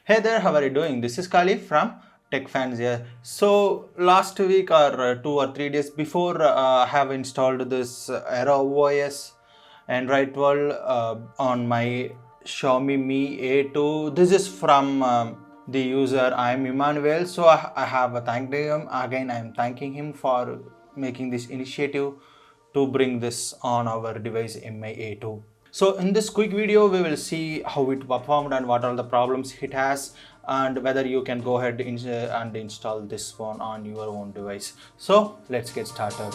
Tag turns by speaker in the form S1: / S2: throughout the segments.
S1: Hey there, how are you doing? This is Kali from TechFanciers. So last week or 2 or 3 days before, I have installed this Aero OS Android 12 on my Xiaomi Mi A2. This is from the user. I am Emmanuel. So I have thanked him again. I am thanking him for making this initiative to bring this on our device Mi A2. So in this quick video, we will see how it performed and what are the problems it has and whether you can go ahead and install this phone on your own device. So let's get started.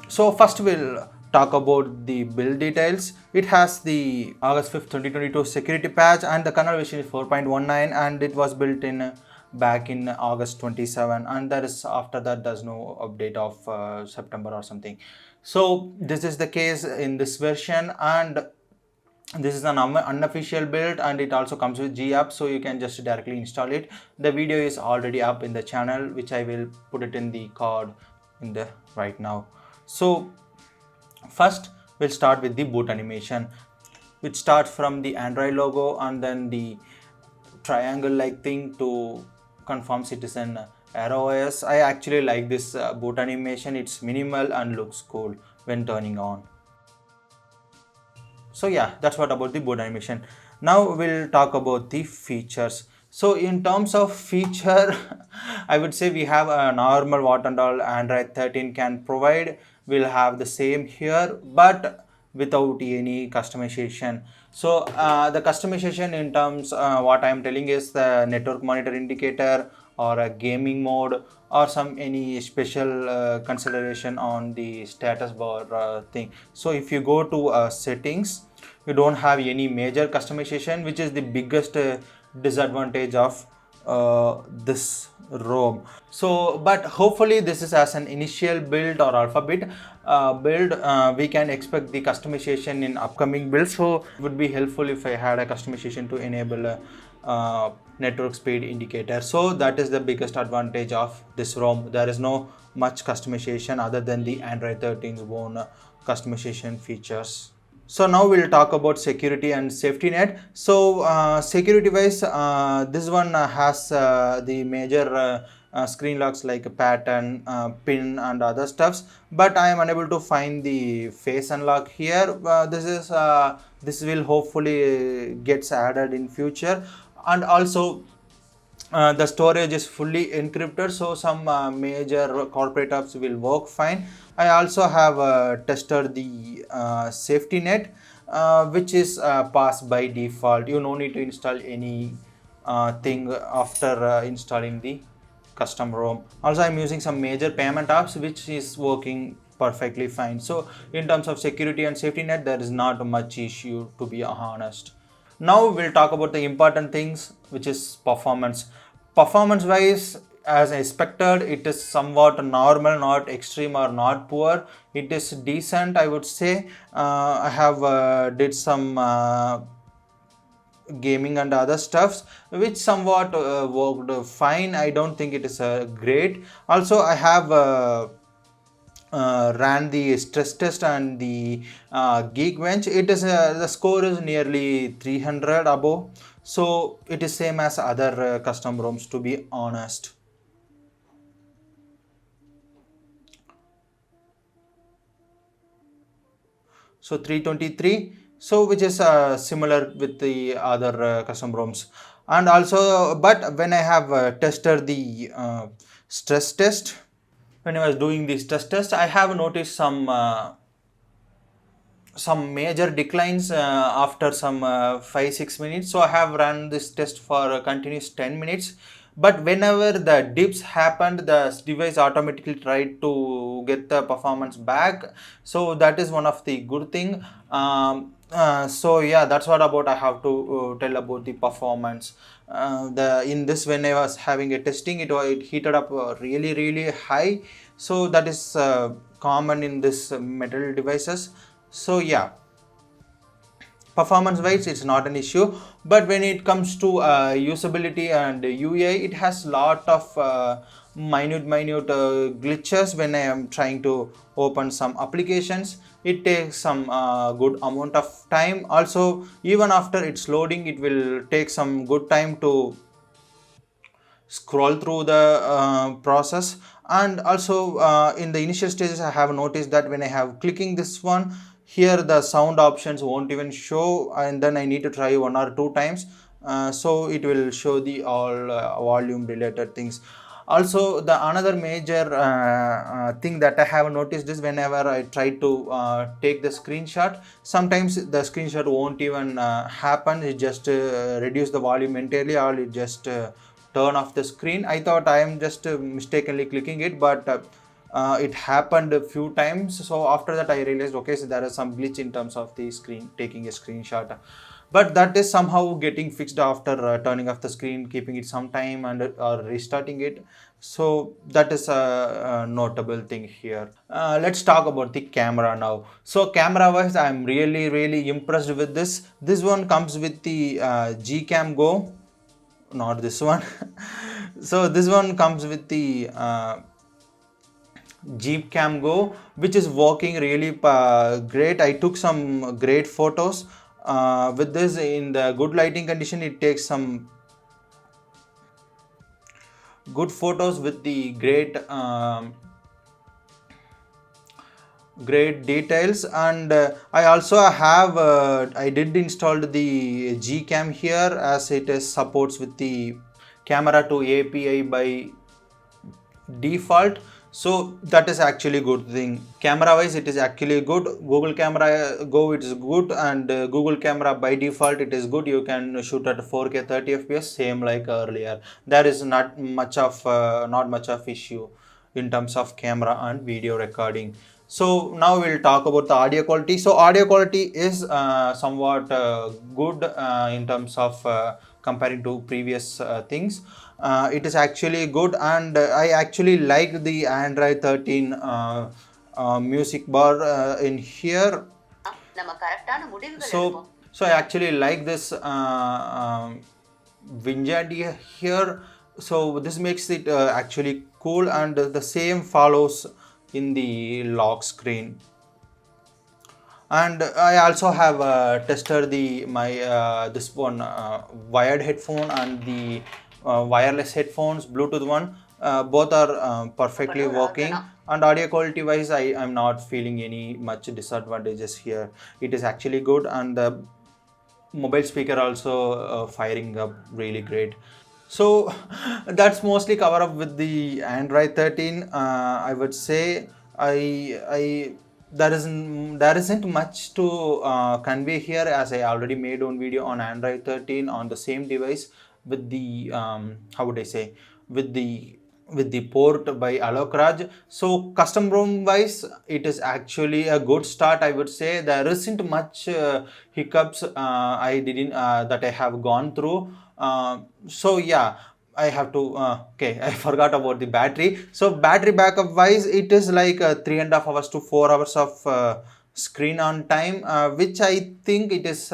S1: So first we'll talk about the build details. It has the August 5th 2022 security patch and the kernel version is 4.19 and it was built in back in August 27 and there is after that there's no update of September or something. So this is the case in this version and this is an unofficial build and it also comes with G app, so you can just directly install it. The video is already up in the channel, which I will put it in the card in the right now. So first we'll start with the boot animation, which starts from the Android logo and then the triangle like thing to confirms it is an Aero OS. I actually like this boot animation. It's minimal and looks cool when turning on. So yeah, that's what about the boot animation. Now we'll talk about the features. So in terms of feature, I would say we have a normal what and all Android 13 can provide. We'll have the same here, but without any customization. So the customization in terms what I am telling is the network monitor indicator or a gaming mode or any special consideration on the status bar thing. So if you go to settings, you don't have any major customization, which is the biggest disadvantage of this ROM. So but hopefully this is as an initial build or alpha build. We can expect the customization in upcoming builds, so it would be helpful if I had a customization to enable a network speed indicator. So that is the biggest advantage of this ROM. There is no much customization other than the Android 13's own customization features. So now we'll talk about security and SafetyNet. So security wise, this one has the major screen locks like a pattern, pin and other stuffs, but I am unable to find the face unlock here. This will hopefully gets added in future, and also the storage is fully encrypted, so some major corporate apps will work fine. I also have tested the SafetyNet, which is passed by default. You no need to install any thing after installing the custom ROM. Also, I'm using some major payment apps, which is working perfectly fine. So in terms of security and SafetyNet, there is not much issue, to be honest. Now we'll talk about the important things, which is performance. Performance wise, as expected, it is somewhat normal, not extreme or not poor. It is decent, I would say. I have did some gaming and other stuffs which somewhat worked fine. I don't think it is great. Also, I have ran the stress test and the Geekbench. It is the score is nearly 300 above, so it is same as other custom ROMs, to be honest. So 323, so which is similar with the other custom ROMs. And also, but when I have tested the stress test, when I was doing this stress test, I have noticed some major declines after some 5-6 minutes. So I have run this test for a continuous 10 minutes, but whenever the dips happened, the device automatically tried to get the performance back. So that is one of the good thing. So yeah, that's what about I have to tell about the performance. In this, when I was having a testing, it heated up really high. So that is common in this metal devices. So yeah, performance wise it's not an issue, but when it comes to usability and UI, it has lot of minute glitches when I am trying to open some applications. It takes some good amount of time. Also, even after it's loading, it will take some good time to scroll through the process. And also in the initial stages, I have noticed that when I have clicking this one here, the sound options won't even show, and then I need to try 1 or 2 times, so it will show the all volume related things. Also, the another major thing that I have noticed is whenever I try to take the screenshot, sometimes the screenshot won't even happen. It just reduce the volume entirely, or it just turn off the screen. I thought I am just mistakenly clicking it, but it happened a few times. So after that I realized, okay, so there is some glitch in terms of the screen taking a screenshot, but that is somehow getting fixed after turning off the screen, keeping it some time, and or restarting it. So that is a notable thing here. Let's talk about the camera now. So camera wise, I'm really impressed with this one comes with the Gcam Go, not this one. So this one comes with the Gcam Go, which is working really great. I took some great photos with this in the good lighting condition. It takes some good photos with the great details. And I also have I did install the Gcam here, as it is supports with the camera to API by default. So that is actually good thing. Camera wise, it is actually good. Google Camera Go, it is good, and Google Camera by default it is good. You can shoot at 4K 30 fps, same like earlier. There is not much of issue in terms of camera and video recording. So now we'll talk about the audio quality. So audio quality is somewhat good in terms of comparing to previous things. It is actually good, and I actually like the Android 13 music bar in here. So I actually like this Vinjadi here. So this makes it actually cool, and the same follows in the lock screen. And I also have tested my this one wired headphone and the wireless headphones, Bluetooth one. Both are perfectly working, and audio quality wise I am not feeling any much disadvantages here. It is actually good, and the mobile speaker also firing up really great. So that's mostly cover up with the Android 13. I would say I there isn't much to convey here, as I already made one video on Android 13 on the same device with the how would I say, with the port by Alok Raj. So custom ROM wise, it is actually a good start. I would say there isn't much hiccups I didn't that I have gone through. So yeah, I have to okay, I forgot about the battery. So battery backup wise, it is like 3.5 hours to 4 hours of screen on time, which I think it is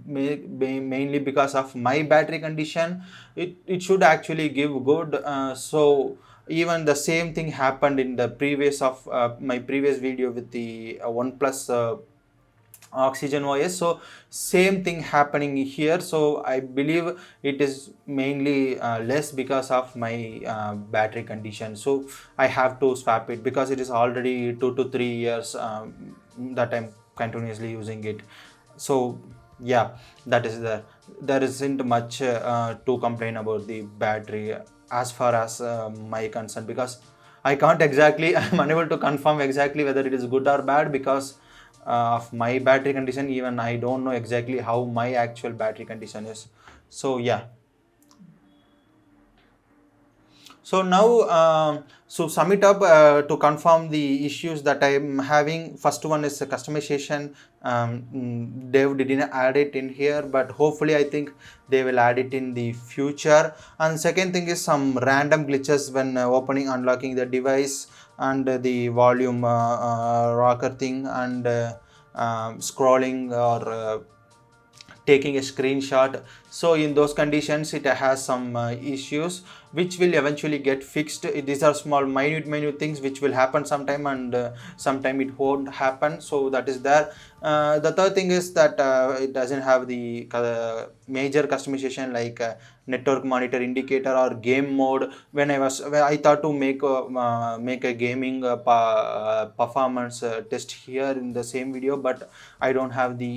S1: mainly because of my battery condition. It should actually give good. So even the same thing happened in the previous of my previous video with the OnePlus Oxygen OS. So same thing happening here. So I believe it is mainly less because of my battery condition. So I have to swap it, because it is already 2 to 3 years that I'm continuously using it. So yeah, that is there isn't much to complain about the battery as far as my concern, because I can't exactly I'm unable to confirm exactly whether it is good or bad, because of my battery condition. Even I don't know exactly how my actual battery condition is. So yeah, so now so sum it up to confirm the issues that I'm having. First one is customization. Dev didn't add it in here, but hopefully I think they will add it in the future. And second thing is some random glitches when opening, unlocking the device, and the volume rocker thing, and scrolling or taking a screenshot. So in those conditions it has some issues which will eventually get fixed. These are small minute things which will happen sometime, and sometime it won't happen, so that is there. The third thing is that it doesn't have the major customization like network monitor indicator or game mode. When I thought to make a gaming performance test here in the same video, but I don't have the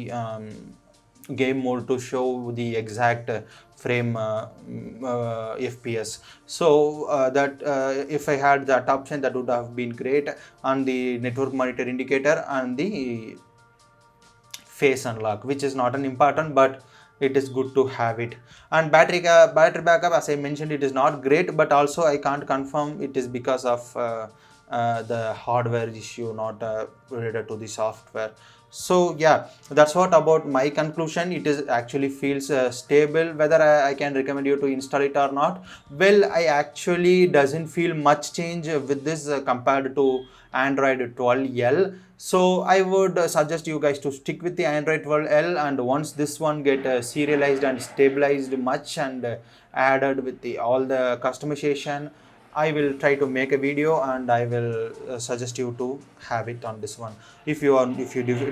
S1: game mode to show the exact frame FPS. So that if I had that option, that would have been great on the network monitor indicator and the face unlock, which is not an important, but it is good to have it. And battery backup, as I mentioned, it is not great, but also I can't confirm it is because of the hardware issue, not related to the software. So yeah, that's what about my conclusion. It is actually feels stable. Whether I can recommend you to install it or not, well, I actually doesn't feel much change with this compared to Android 12L. So I would suggest you guys to stick with the Android 12L, and once this one get serialized and stabilized much and added with the all the customization, I will try to make a video, and I will suggest you to have it on this one. If you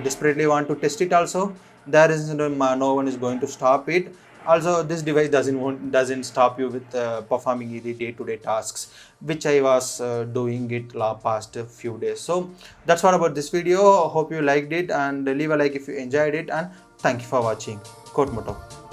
S1: desperately want to test it also, there is no one is going to stop it. Also, this device doesn't stop you with performing the day-to-day tasks, which I was doing it past few days. So that's what about this video. Hope you liked it, and leave a like if you enjoyed it, and thank you for watching. Kote Moto.